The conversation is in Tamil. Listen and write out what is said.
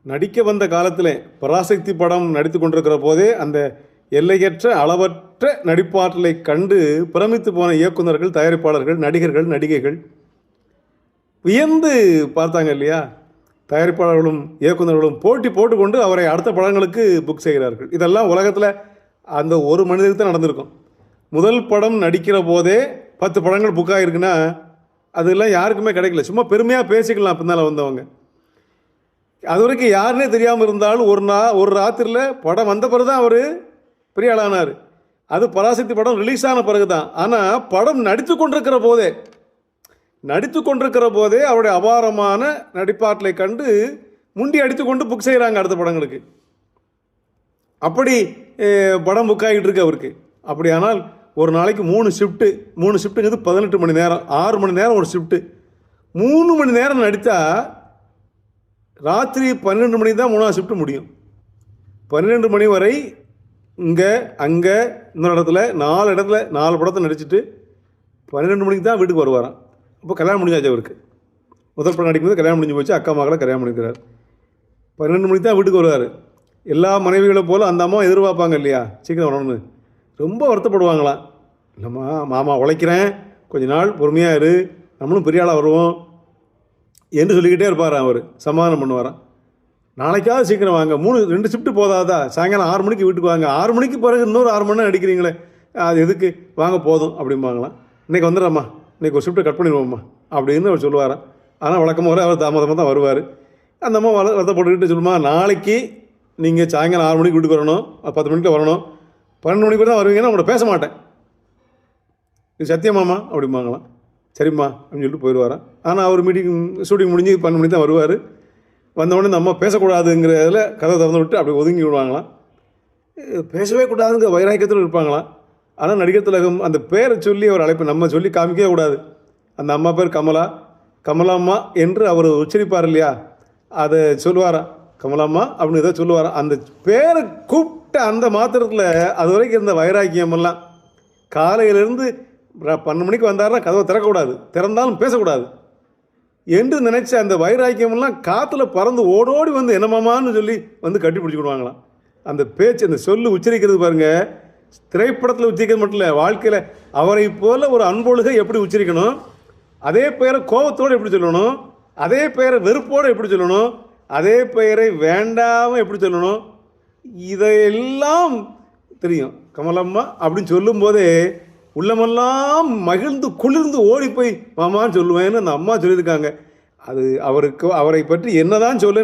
நடிக்க வந்த காலத்தில் பராசக்தி படம் நடித்து கொண்டிருக்கிற போதே அந்த எல்லையற்ற அளவற்ற நடிப்பாற்றலை கண்டு பிரமித்து போன இயக்குநர்கள், தயாரிப்பாளர்கள், நடிகர்கள், நடிகைகள் வியந்து பார்த்தாங்க இல்லையா? தயாரிப்பாளர்களும் இயக்குநர்களும் போட்டி போட்டுக்கொண்டு அவரை அடுத்த படங்களுக்கு புக் செய்கிறார்கள். இதெல்லாம் உலகத்தில் அந்த ஒரு மனிதருக்கு தான் நடந்திருக்கும். முதல் படம் நடிக்கிற போதே 10 படங்கள் புக் ஆகிருக்குன்னா அதெல்லாம் யாருக்குமே கிடைக்கல. சும்மா பெருமையாக பேசிக்கலாம் பின்னால் வந்தவங்க. அது வரைக்கும் யாருன்னே தெரியாமல் இருந்தாலும் ஒரு ராத்திரியில் படம் வந்த பிறகு தான் அவர் பெரிய ஆளானார். அது பராசக்தி படம் ரிலீஸ் ஆன பிறகு தான். ஆனால் படம் நடித்து கொண்டிருக்கிற போதே அவருடைய அபாரமான நடிப்பாற்றலை கண்டு முண்டி அடித்து கொண்டு புக் செய்கிறாங்க அடுத்த படங்களுக்கு. அப்படி படம் புக் ஆகிட்டு இருக்கு அவருக்கு. அப்படியானால் ஒரு நாளைக்கு 3 ஷிஃப்ட்டுங்கிறது 18 மணி நேரம், 6 மணி நேரம் ஒரு ஷிஃப்ட்டு. 3 மணி நேரம் நடித்தா ராத்திரி 12 மணிக்கு தான் 3ஆவது ஷிஃப்ட்டு முடியும். 12 மணி வரை இங்கே அங்கே இன்னொரு இடத்துல 4 படத்தை நடிச்சுட்டு 12 மணிக்கு தான் வீட்டுக்கு வருவாராம். அப்போ கல்யாணம் முடிஞ்சாச்சு அவருக்கு. முதல் படம் நடிக்கும்போது கல்யாணம் முடிஞ்சு போச்சு. அக்கா மகளை கல்யாணம் பண்ணிக்கிறார். 12 மணிக்கு தான் வீட்டுக்கு வருவார். எல்லா மனைவிகளை போல் அந்த அம்மா எதிர்பார்ப்பாங்க இல்லையா, சீக்கிரம் வரணும்னு. ரொம்ப வருத்தப்படுவாங்களாம். இல்லைம்மா, மாமா உழைக்கிறேன், கொஞ்ச நாள் பொறுமையாக இரு, நம்மளும் பெரிய ஆளாக வருவோம் என்று சொல்லிக்கிட்டே இருப்பார். அவர் சமாதானம் பண்ணுவாராம். நாளைக்காவது சீக்கிரம் வாங்க, 2 ஷிஃப்ட்டு போதாதா, சாயங்காலம் 6 மணிக்கு வீட்டுக்கு வாங்க, 6 மணிக்கு பிறகு இன்னொரு 6 மணி நேரம் நடிக்கிறீங்களே, அது எதுக்கு, வாங்க போதும் அப்படிம்பாங்களாம். இன்றைக்கி வந்துடுறம்மா, இன்றைக்கி ஒரு ஷிஃப்ட்டை கட் பண்ணிடுவோம்மா அப்படின்னு அவர் சொல்லுவாராம். ஆனால் வழக்கமாக அவர் தாமதமாக தான் வருவார். அந்த அம்மா வருத்தப்பட்டுக்கிட்டு சொல்லுமா, நாளைக்கு நீங்கள் சாயங்காலம் 6 மணிக்கு வீட்டுக்கு வரணும், 10 மணிக்கு வரணும், 12 மணிக்கு தான் வருவீங்கன்னா உங்களை பேச மாட்டேன், இது சத்தியமாம்மா அப்படிம்பாங்களாம். சரிம்மா அப்படின்னு சொல்லிட்டு போயிடுவாராம். ஆனால் அவர் ஷூட்டிங் முடிஞ்சு 12 மணிக்கு தான் வருவார். வந்தவொடனே நம்ம பேசக்கூடாதுங்கிறதில் கதை திறந்து விட்டு அப்படி ஒதுங்கி விடுவாங்களாம். பேசவே கூடாதுங்கிற வைராக்கியத்தில் இருப்பாங்களாம். ஆனால் நடிகர் திலகம் அந்த பேரை சொல்லி அவர் அழைப்பு நம்ம சொல்லி காமிக்கவே கூடாது. அந்த அம்மா பேர் கமலாம்மா என்று அவர் உச்சரிப்பார் இல்லையா, அதை சொல்லுவாராம். கமலாம்மா அப்படின்னு ஏதோ சொல்லுவாராம். அந்த பேரை கூப்பிட்ட அந்த மாத்திரத்தில் அது வரைக்கும் இருந்த வைராக்கியமெல்லாம், காலையிலேருந்து 12 மணிக்கு வந்தாருன்னா கதவை திறக்கக்கூடாது, திறந்தாலும் பேசக்கூடாது என்று நினைச்ச அந்த வைராக்கியமெல்லாம் காற்றுல பறந்து ஓடோடி வந்து என்னமாமான்னு சொல்லி வந்து கட்டி பிடிச்சிக்கிடுவாங்களாம். அந்த பேச்சு, அந்த சொல்லு உச்சரிக்கிறது பாருங்கள், திரைப்படத்தில் உச்சரிக்கிறது மட்டும் இல்லை, வாழ்க்கையில் அவரை போல் ஒரு அன்பொழுகை எப்படி உச்சரிக்கணும், அதே பெயரை கோபத்தோடு எப்படி சொல்லணும், அதே பெயரை வெறுப்போடு எப்படி சொல்லணும், அதே பெயரை வேண்டாமல் எப்படி சொல்லணும், இதையெல்லாம் தெரியும். கமலம்மா அப்படின்னு சொல்லும்போதே உள்ளமெல்லாம் மகிழ்ந்து குளிர்ந்து ஓடி போய் மாமான்னு சொல்லுவேன்னு அந்த அம்மா சொல்லியிருக்காங்க. அது அவரை பற்றி என்னதான் சொல்ல